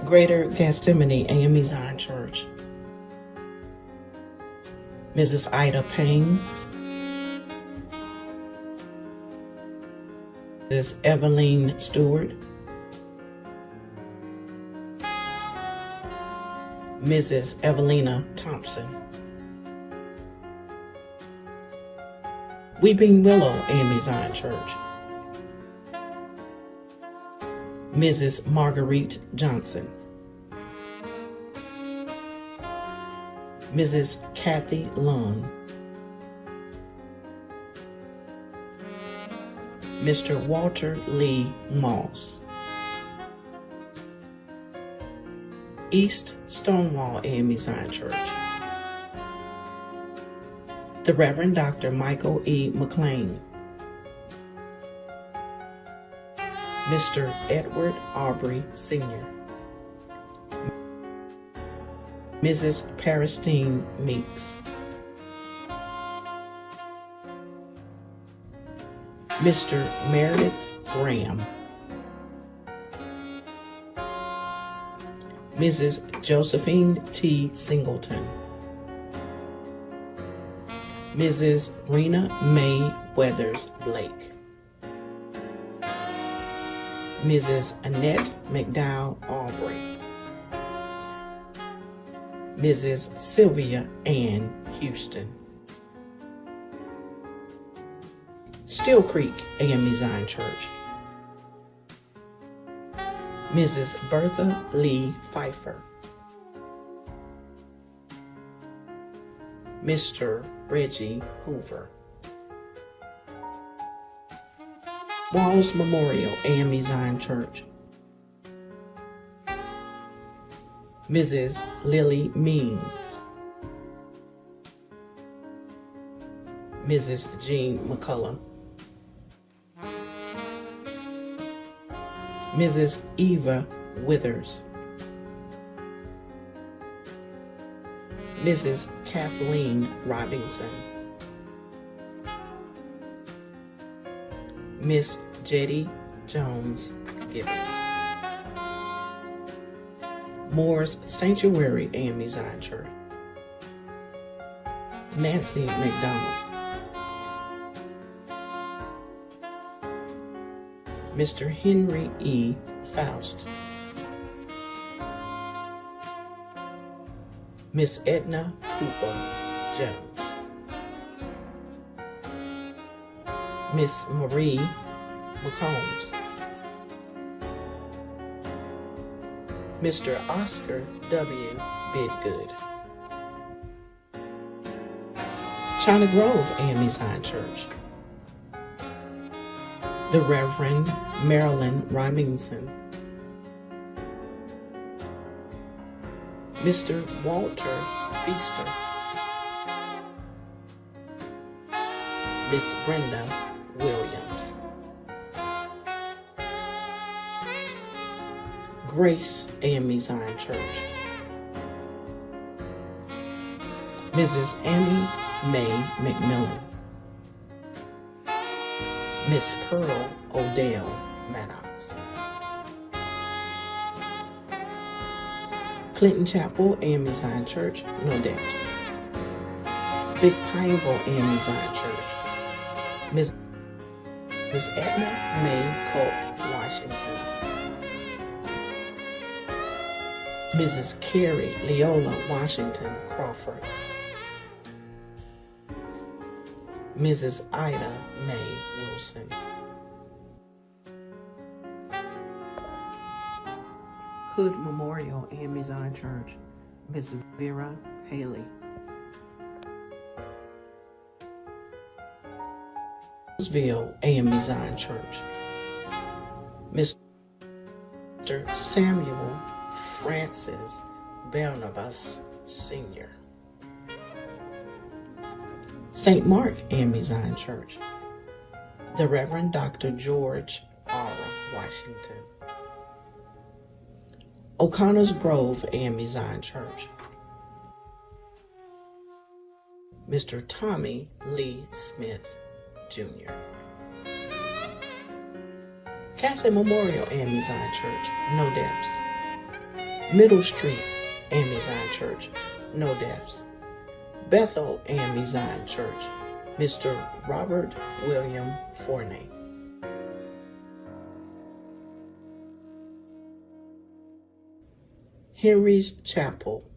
Greater Gethsemane A.M.E. Zion Church. Mrs. Ida Payne. Mrs. Evelyn Stewart. Mrs. Evelina Thompson. Weeping Willow A.M.E. Zion Church. Mrs. Marguerite Johnson. Mrs. Kathy Lund. Mr. Walter Lee Moss. East Stonewall A.M.E. Zion Church. The Reverend Dr. Michael E. McLean. Mr. Edward Aubrey Sr. Mrs. Paristine Meeks. Mr. Meredith Graham. Mrs. Josephine T. Singleton. Mrs. Rena Mae Weathers Blake. Mrs. Annette McDowell Albright. Mrs. Sylvia Ann Houston. Still Creek A.M.E. Zion Church. Mrs. Bertha Lee Pfeiffer. Mr. Reggie Hoover. Walls Memorial A.M.E. Zion Church. Mrs. Lily Means. Mrs. Jean McCullough. Mrs. Eva Withers. Mrs. Kathleen Robinson. Miss Jetty Jones Gibbons. Moore's Sanctuary A.M.E. Zion Church. Nancy McDonald. Mr. Henry E. Faust. Miss Edna Cooper Jones. Miss Marie McCombs. Mr. Oscar W. Bidgood. China Grove A.M.E. Zion Church. The Reverend Marilyn Robinson. Mr. Walter Feaster. Miss Brenda Williams. Grace A.M.E. Zion Church. Mrs. Annie Mae McMillan. Miss Pearl Odell Maddox. Clinton Chapel A.M.E. Zion Church, no deaths. Big Pineville A.M.E. Zion Church. Miss Edna Mae Culp Washington. Mrs. Carrie Leola Washington Crawford. Mrs. Ida Mae Wilson. Hood Memorial A.M.E. Zion Church. Miss Vera Haley. Roseville A.M.E. Zion Church. Mr. Samuel Francis Barnabas Sr. St. Mark A.M.E. Zion Church. The Reverend Dr. George R. Washington. O'Connor's Grove A.M.E. Zion Church. Mr. Tommy Lee Smith, Jr. Catholic Memorial A.M.E. Zion Church, no deaths. Middle Street, A.M.E. Zion Church, no deaths. Bethel, A.M.E. Zion Church, Mr. Robert William Forney. Henry's Chapel,